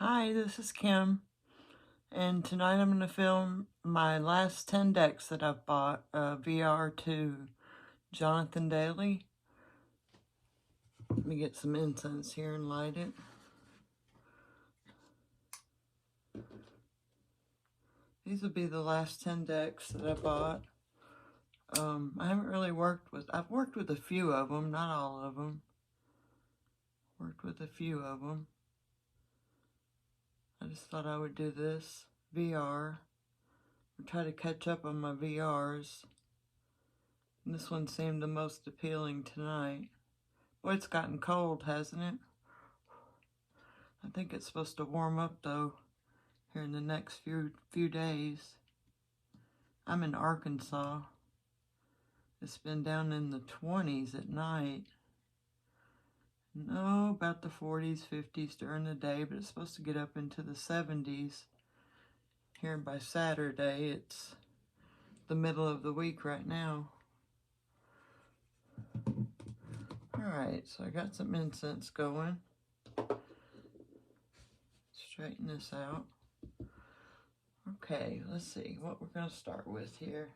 Hi, this is Kim, and tonight I'm going to film my last 10 decks that I've bought, VR to Jonathan Daly. Let me get some incense here and light it. These will be the last 10 decks that I bought. I haven't really I've worked with a few of them, not all of them. Worked with a few of them. I just thought I would do this VR. I'll try to catch up on my VRs. And this one seemed the most appealing tonight. Boy, it's gotten cold, hasn't it? I think it's supposed to warm up, though, here in the next few days. I'm in Arkansas. It's been down in the 20s at night. No, about the 40s, 50s during the day, but it's supposed to get up into the 70s. Here by Saturday, it's the middle of the week right now. Alright, so I got some incense going. Straighten this out. Okay, let's see what we're going to start with here.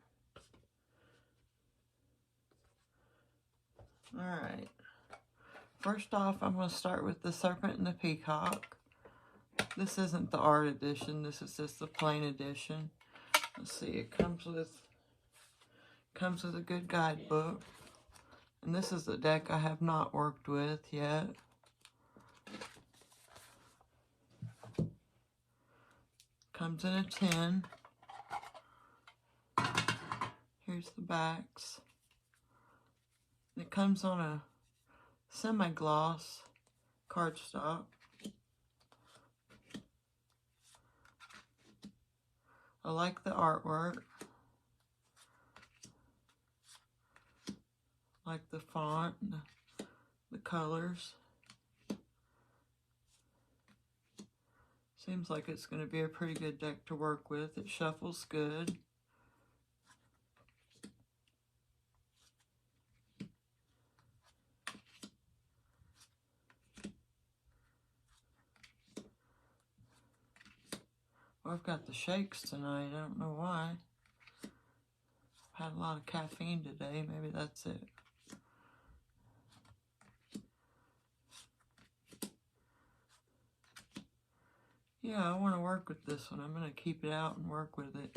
Alright. First off, I'm going to start with the Serpent and the Peacock. This isn't the art edition. This is just the plain edition. Let's see. It comes with a good guidebook. And this is the deck I have not worked with yet. Comes in a tin. Here's the backs. It comes on a semi-gloss cardstock. I like the artwork. Like the font, the colors. Seems like it's going to be a pretty good deck to work with. It shuffles good. Well, I've got the shakes tonight. I don't know why. I've had a lot of caffeine today. Maybe that's it. Yeah, I want to work with this one. I'm going to keep it out and work with it.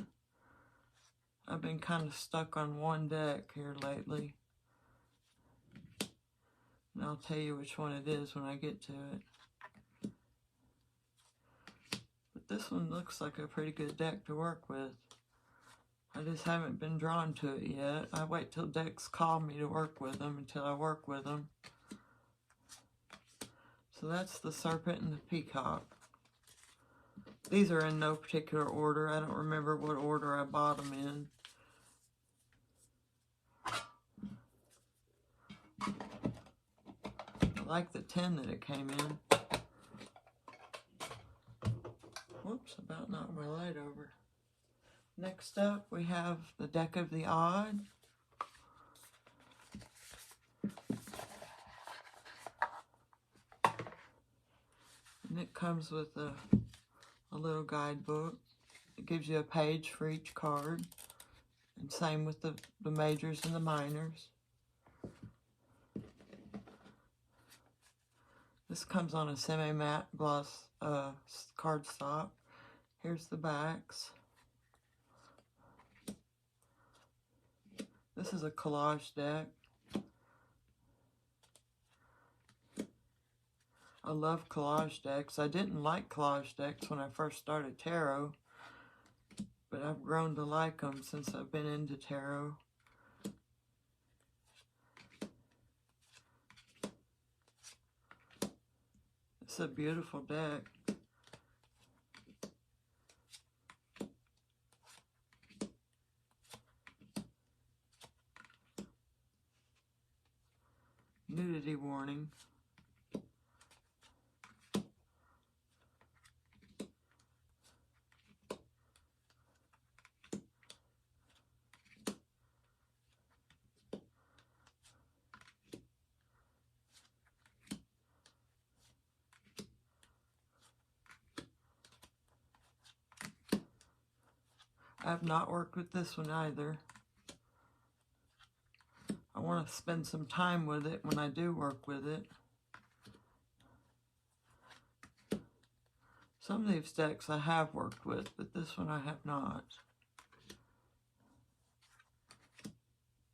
I've been kind of stuck on one deck here lately. And I'll tell you which one it is when I get to it. But this one looks like a pretty good deck to work with. I just haven't been drawn to it yet. I wait till decks call me to work with them until I work with them. So that's the Serpent and the Peacock. These are in no particular order. I don't remember what order I bought them in. I like the tin that it came in. Whoops, about knocked my light over. Next up, we have the Deck of the Odd. And it comes with a little guidebook. It gives you a page for each card. And same with the majors and the minors. This comes on a semi-matte gloss cardstock. Here's the backs. This is a collage deck. I love collage decks. I didn't like collage decks when I first started tarot, but I've grown to like them since I've been into tarot. It's a beautiful deck. Nudity warning. I've not worked with this one either. I want to spend some time with it when I do work with it. Some of these decks I have worked with, but this one I have not.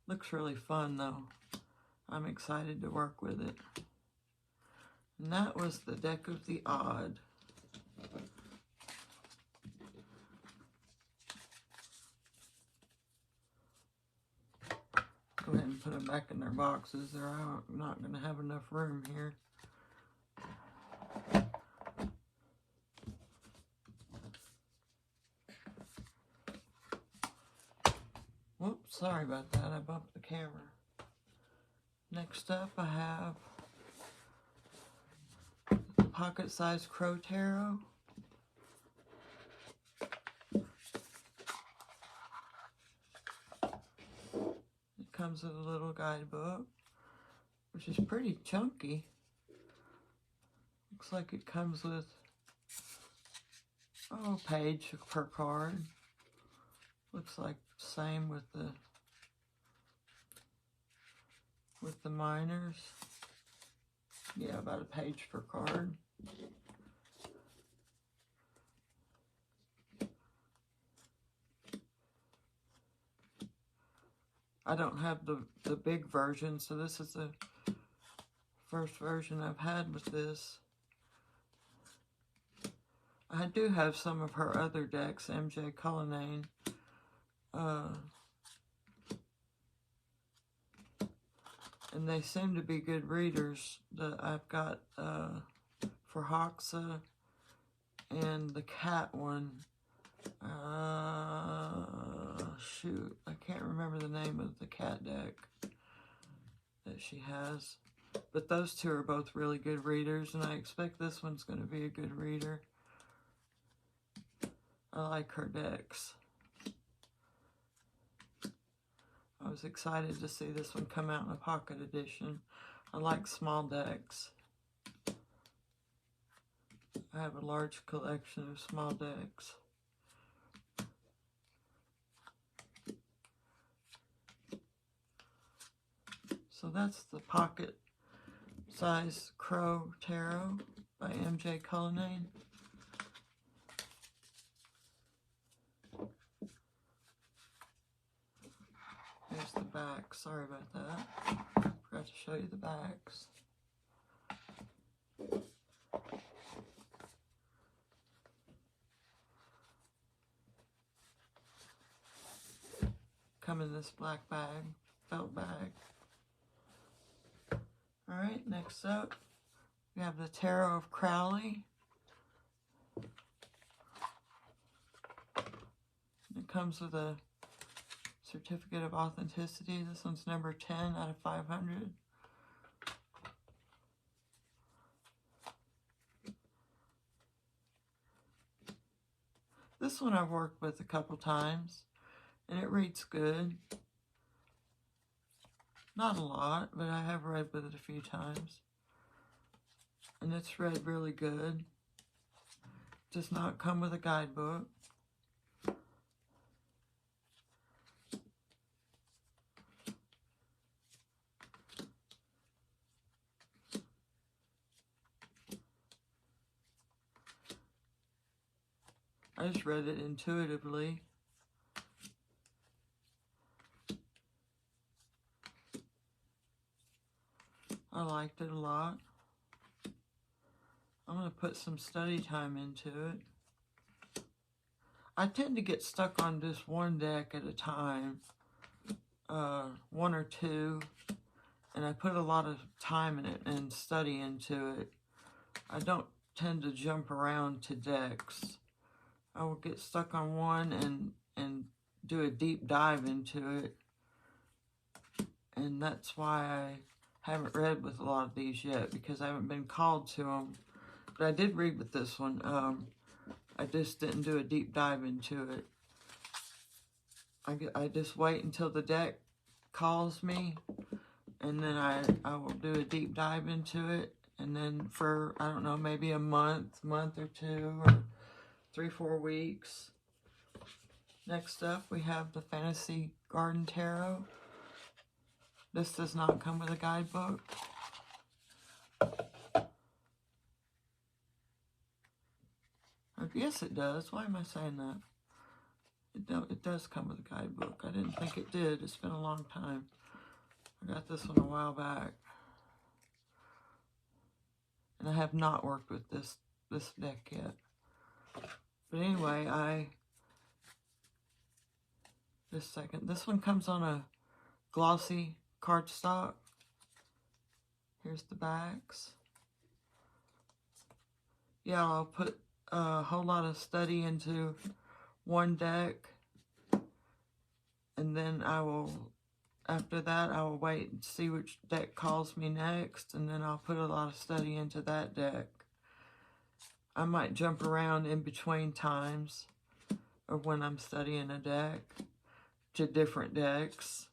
Looks really fun though. I'm excited to work with it. And that was the Deck of the Odd. Go ahead and put them back in their boxes. They're not going to have enough room here. Whoops, sorry about that. I bumped the camera. Next up, I have the pocket-sized Crow Tarot. It comes with a little guidebook, which is pretty chunky. Looks like it comes with a page per card. Looks like the same with the minors. Yeah, about a page per card. I don't have the big version, so this is the first version I've had with this. I do have some of her other decks, MJ Cullinane. And they seem to be good readers. I've got for Hoxa and the cat one. Shoot, I can't remember the name of the cat deck that she has. But those two are both really good readers, and I expect this one's going to be a good reader. I like her decks. I was excited to see this one come out in a pocket edition. I like small decks. I have a large collection of small decks. So that's the pocket size Crow Tarot by MJ Cullinane. Here's the back. Sorry about that. Forgot to show you the backs. Come in this black bag, felt bag. Alright, next up, we have the Tarot of Crowley. It comes with a certificate of authenticity. This one's number 10 out of 500. This one I've worked with a couple times, and it reads good. Not a lot, but I have read with it a few times. And it's read really good. Does not come with a guidebook. I just read it intuitively. I liked it a lot. I'm going to put some study time into it. I tend to get stuck on just one deck at a time, one or two, and I put a lot of time in it and study into it. I don't tend to jump around to decks. I will get stuck on one and do a deep dive into it, and that's why I haven't read with a lot of these yet, because I haven't been called to them. But I did read with this one. I just didn't do a deep dive into it. I just wait until the deck calls me, and then I will do a deep dive into it. And then for, I don't know, maybe a month or two, or 3-4 weeks, Next up, we have the Fantasy Garden Tarot. This does not come with a guidebook. Yes, it does. Why am I saying that? It does come with a guidebook. I didn't think it did. It's been a long time. I got this one a while back. And I have not worked with this deck yet. But anyway, this one comes on a glossy cardstock. Here's the backs. Yeah, I'll put a whole lot of study into one deck, and then after that, I will wait and see which deck calls me next, and then I'll put a lot of study into that deck. I might jump around in between times, or when I'm studying a deck, to different decks,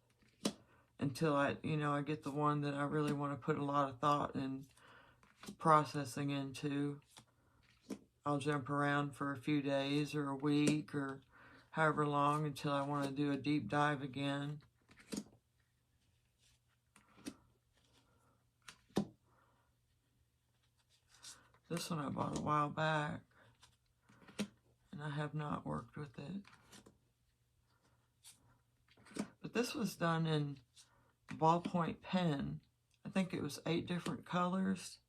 until I get the one that I really want to put a lot of thought and processing into. I'll jump around for a few days or a week or however long until I want to do a deep dive again. This one I bought a while back, and I have not worked with it. But this was done in ballpoint pen. I think it was 8 different colors.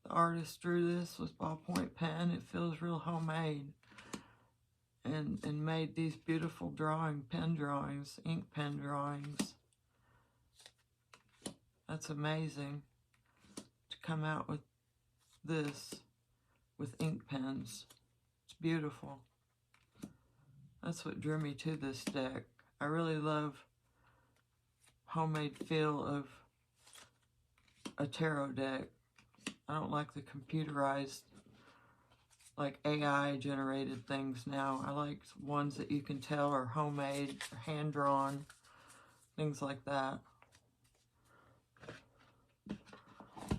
The artist drew this with ballpoint pen. It feels real homemade. And made these beautiful pen drawings, ink pen drawings. That's amazing to come out with this with ink pens. It's beautiful. That's what drew me to this deck. I really love homemade feel of a tarot deck. I don't like the computerized, like AI generated things now. I like ones that you can tell are homemade, hand drawn, things like that.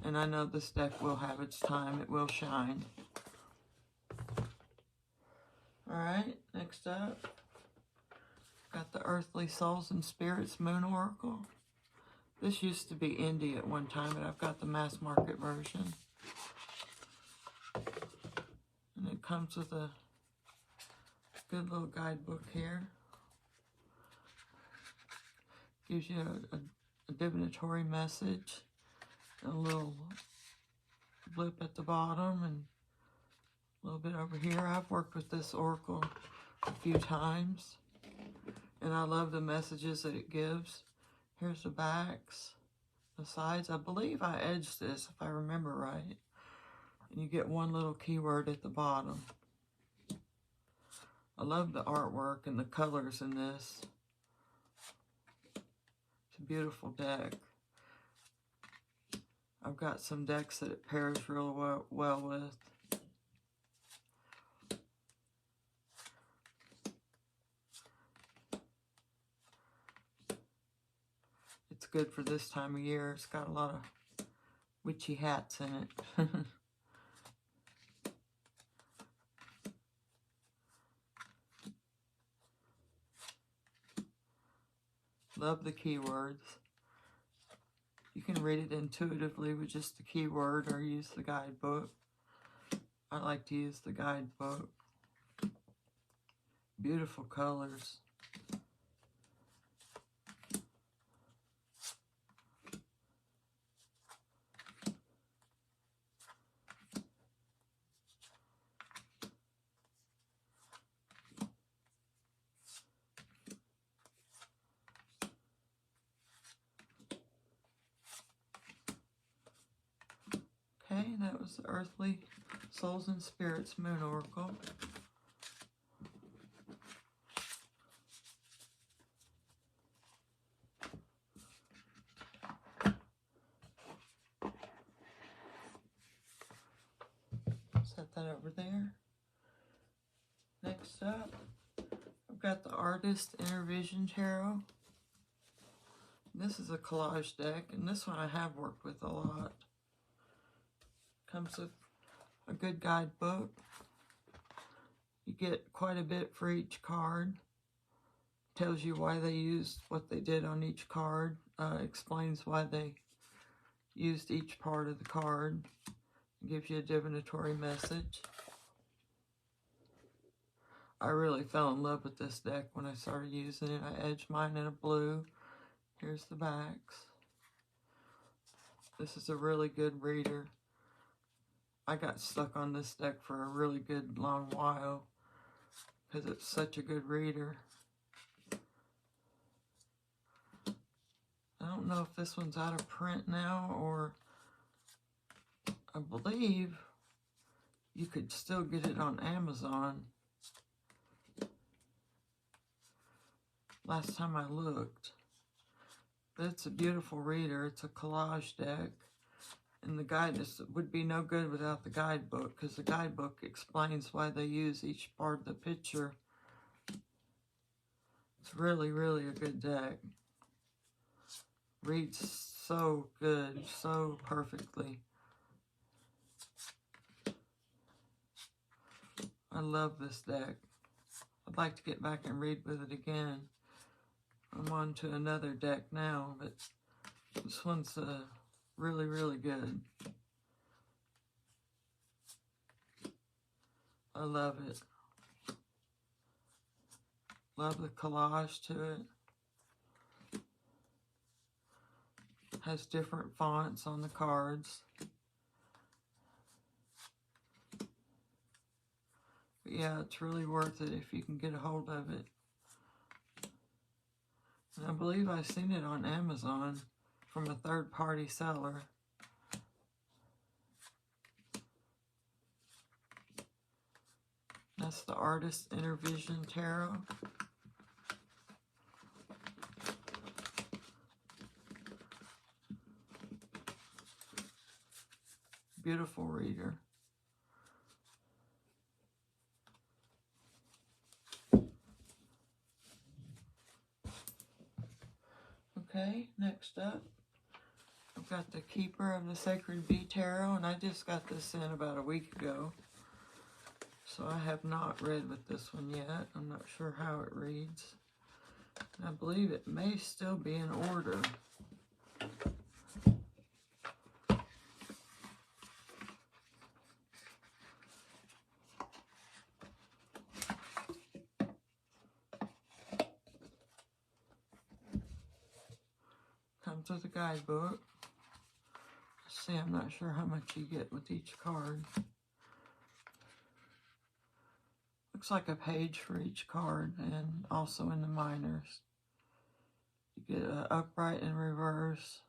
And I know this deck will have its time. It will shine. Alright, next up, got the Earthly Souls and Spirits Moon Oracle. This used to be indie at one time, but I've got the mass market version. And it comes with a good little guidebook here. Gives you a divinatory message. A little blip at the bottom and a little bit over here. I've worked with this oracle a few times, and I love the messages that it gives. Here's the backs, the sides. I believe I edged this, if I remember right. And you get one little keyword at the bottom. I love the artwork and the colors in this. It's a beautiful deck. I've got some decks that it pairs real well with. It's good for this time of year. It's got a lot of witchy hats in it. Love the keywords. You can read it intuitively with just the keyword or use the guidebook. I like to use the guidebook. Beautiful colors. Okay, that was the Earthly Souls and Spirits Moon Oracle. Set that over there. Next up, I've got the Artist Inner Vision Tarot. This is a collage deck, and this one I have worked with a lot. Comes with a good guidebook. You get quite a bit for each card. Tells you why they used what they did on each card. Explains why they used each part of the card. Gives you a divinatory message. I really fell in love with this deck when I started using it. I edged mine in a blue. Here's the backs. This is a really good reader. I got stuck on this deck for a really good long while because it's such a good reader. I don't know if this one's out of print now, or I believe you could still get it on Amazon. Last time I looked. But it's a beautiful reader. It's a collage deck. And the guide would be no good without the guidebook, because the guidebook explains why they use each part of the picture. It's really, really a good deck. Reads so good, so perfectly. I love this deck. I'd like to get back and read with it again. I'm on to another deck now, but this one's really, really good. I love it. Love the collage to it. Has different fonts on the cards. But yeah, it's really worth it if you can get a hold of it. And I believe I've seen it on Amazon from a third-party seller. That's the Artist Intervision Tarot. Beautiful reader. Okay, next up, I've got the Keeper of the Sacred Bee Tarot, and I just got this in about a week ago. So I have not read with this one yet. I'm not sure how it reads. I believe it may still be in order. Comes with a guidebook. See, I'm not sure how much you get with each card. Looks like a page for each card, and also in the minors. You get an upright and reverse,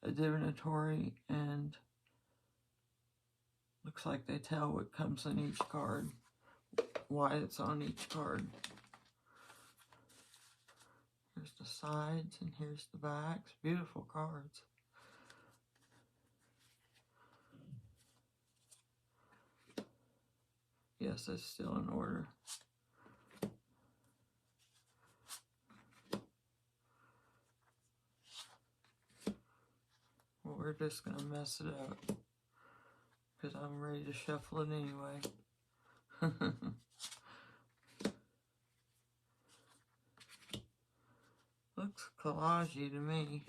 a divinatory, and looks like they tell what comes in each card, why it's on each card. Here's the sides, and here's the backs. Beautiful cards. Yes, it's still in order. Well, we're just going to mess it up, because I'm ready to shuffle it anyway. Looks collagey to me.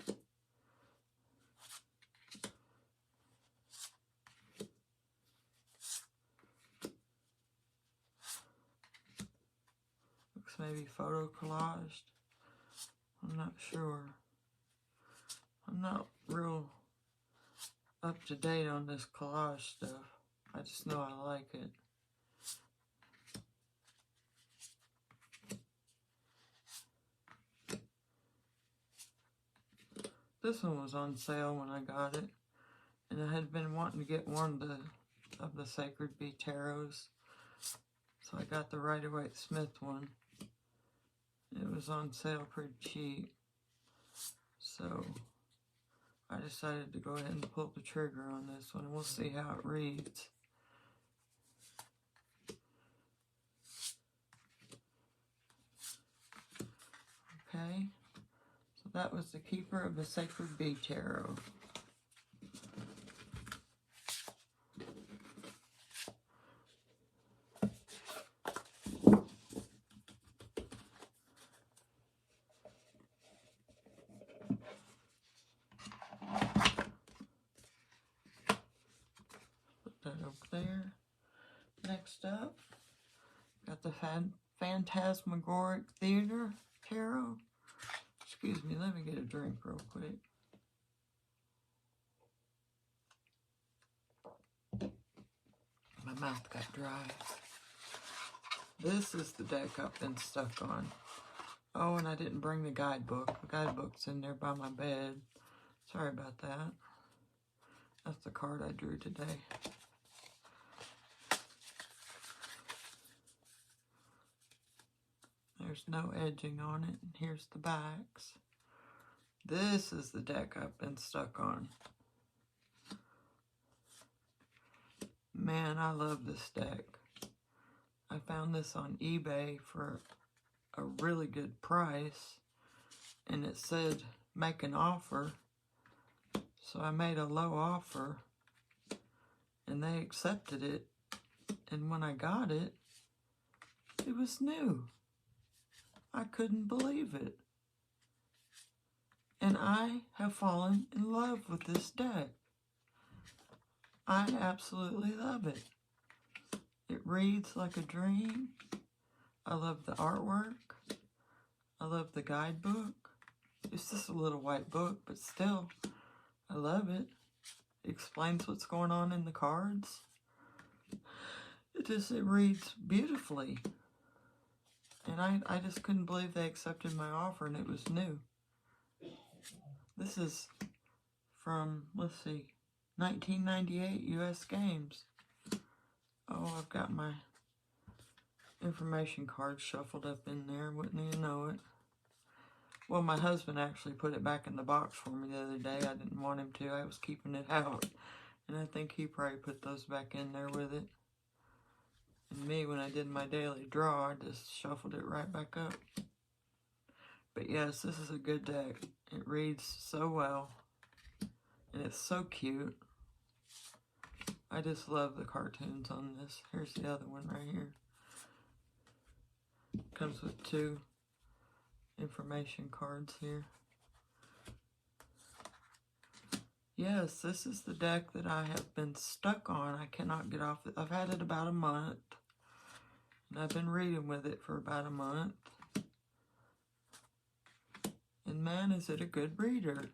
Looks maybe photo collaged. I'm not sure. I'm not real up to date on this collage stuff. I just know I like it. This one was on sale when I got it, and I had been wanting to get one of the Sacred Bee Tarots, so I got the Rider-Waite-Smith one. It was on sale pretty cheap, so I decided to go ahead and pull the trigger on this one, and we'll see how it reads. Okay, so that was the Keeper of the Sacred Bee Tarot. Next up, got the Phantasmagoric Theater Tarot. Excuse me, let me get a drink real quick. My mouth got dry. This is the deck I've been stuck on. Oh, and I didn't bring the guidebook. The guidebook's in there by my bed. Sorry about that. That's the card I drew today. There's no edging on it. Here's the backs. This is the deck I've been stuck on. Man, I love this deck. I found this on eBay for a really good price, and it said make an offer. So I made a low offer, and they accepted it. And when I got it, it was new. I couldn't believe it. And I have fallen in love with this deck. I absolutely love it. It reads like a dream. I love the artwork. I love the guidebook. It's just a little white book, but still, I love it. It explains what's going on in the cards. It reads beautifully. And I just couldn't believe they accepted my offer, and it was new. This is from, let's see, 1998 U.S. Games. Oh, I've got my information card shuffled up in there. Wouldn't even know it. Well, my husband actually put it back in the box for me the other day. I didn't want him to. I was keeping it out. And I think he probably put those back in there with it. And me, when I did my daily draw, I just shuffled it right back up. But yes, this is a good deck. It reads so well. And it's so cute. I just love the cartoons on this. Here's the other one right here. Comes with 2 information cards here. Yes, this is the deck that I have been stuck on. I cannot get off it. I've had it about a month. And I've been reading with it for about a month. And man, is it a good reader.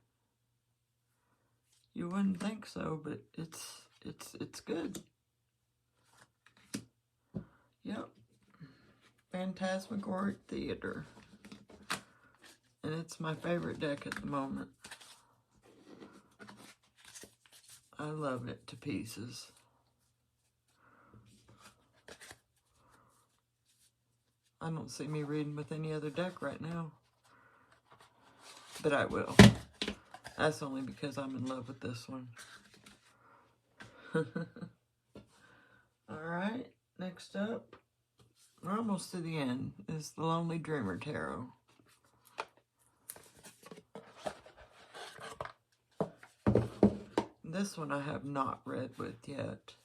You wouldn't think so, but it's good. Yep. Phantasmagoric Theater. And it's my favorite deck at the moment. I love it to pieces. I don't see me reading with any other deck right now. But I will. That's only because I'm in love with this one. Alright, next up, we're almost to the end, is the Lonely Dreamer Tarot. This one I have not read with yet.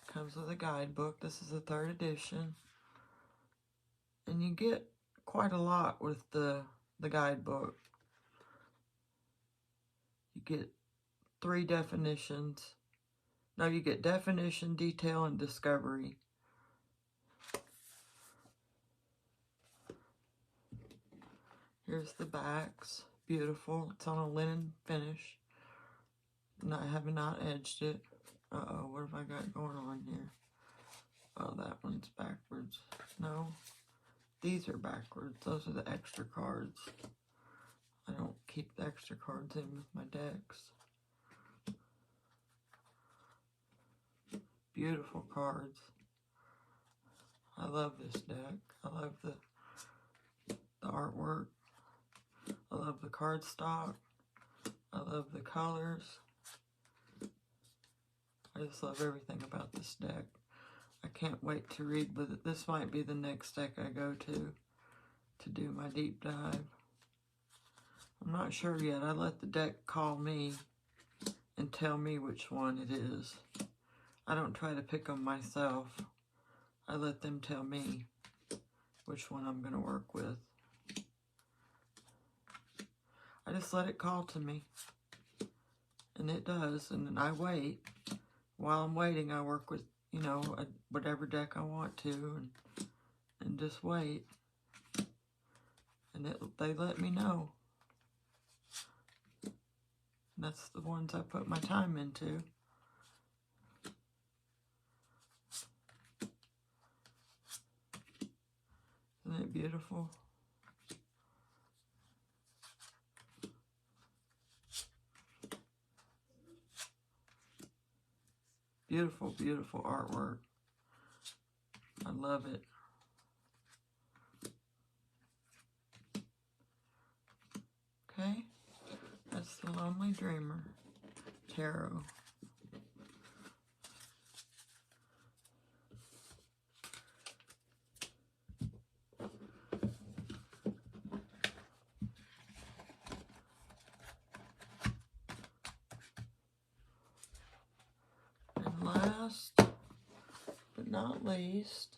Comes with a guidebook. This is the 3rd edition. And you get quite a lot with the guidebook. You get 3 definitions. No, you get definition, detail, and discovery. Here's the backs. Beautiful. It's on a linen finish. I have not edged it. Uh-oh, what have I got going on here? Oh, that one's backwards. No, these are backwards. Those are the extra cards. I don't keep the extra cards in with my decks. Beautiful cards. I love this deck. I love the artwork. I love the cardstock. I love the colors. I just love everything about this deck. I can't wait to read with it. This might be the next deck I go to do my deep dive. I'm not sure yet. I let the deck call me and tell me which one it is. I don't try to pick them myself. I let them tell me which one I'm going to work with. I just let it call to me. And it does. And then I wait. While I'm waiting, I work with, you know, whatever deck I want to, and just wait. And they let me know. And that's the ones I put my time into. Isn't it beautiful? Beautiful, beautiful artwork. I love it. Okay, that's the Lonely Dreamer Tarot. And last but not least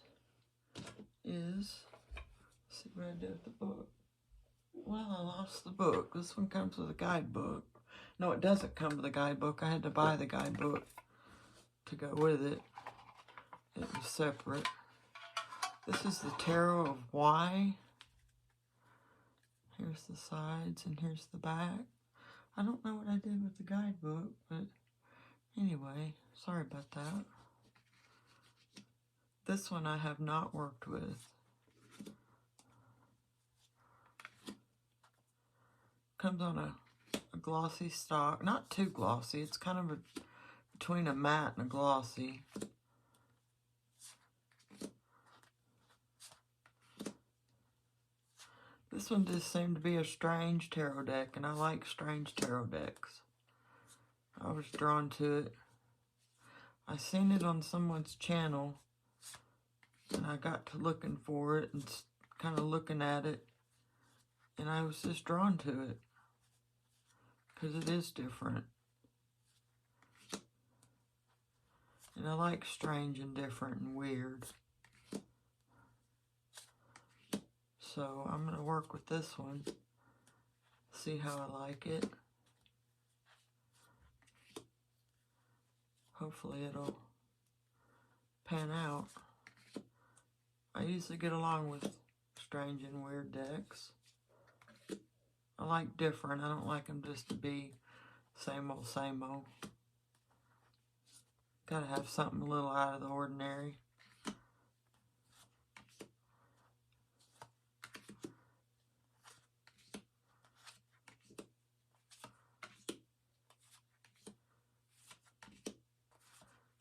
is, let's see what I did with the book. Well, I lost the book. This one comes with a guidebook. No, it doesn't come with a guidebook. I had to buy the guidebook to go with it. It was separate. This is the Tarot of Why. Here's the sides and here's the back. I don't know what I did with the guidebook, but anyway, sorry about that. This one I have not worked with. Comes on a glossy stock. Not too glossy. It's kind of between a matte and a glossy. This one just seemed to be a strange tarot deck, and I like strange tarot decks. I was drawn to it. I seen it on someone's channel, and I got to looking for it and kind of looking at it, and I was just drawn to it because it is different. And I like strange and different and weird. So I'm going to work with this one, see how I like it. Hopefully it'll pan out. I usually get along with strange and weird decks. I like different. I don't like them just to be same old, same old. Gotta have something a little out of the ordinary.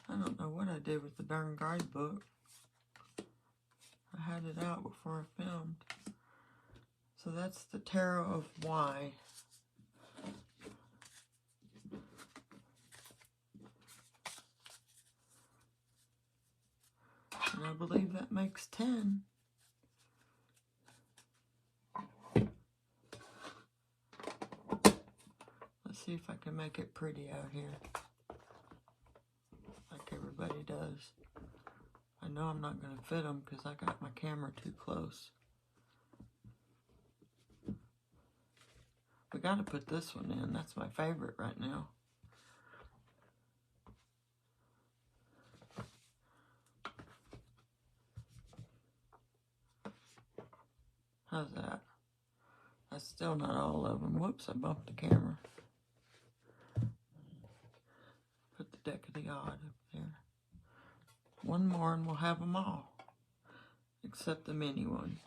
I don't know what I did with the darn guidebook. I had it out before I filmed. So that's the Tarot of Why. And I believe that makes 10. Let's see if I can make it pretty out here, like everybody does. I know I'm not going to fit them because I got my camera too close. We got to put this one in. That's my favorite right now. How's that? That's still not all of them. Whoops, I bumped the camera. Put the Deck of the Odd up there. One more and we'll have them all, except the mini one.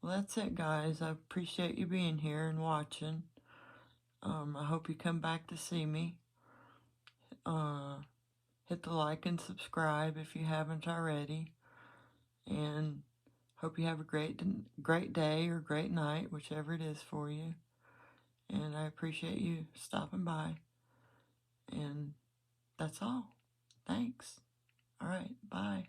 Well, that's it, guys. I appreciate you being here and watching. I hope you come back to see me. Hit the like and subscribe if you haven't already. And hope you have a great day or great night, whichever it is for you. And I appreciate you stopping by. And that's all. Thanks. All right. Bye.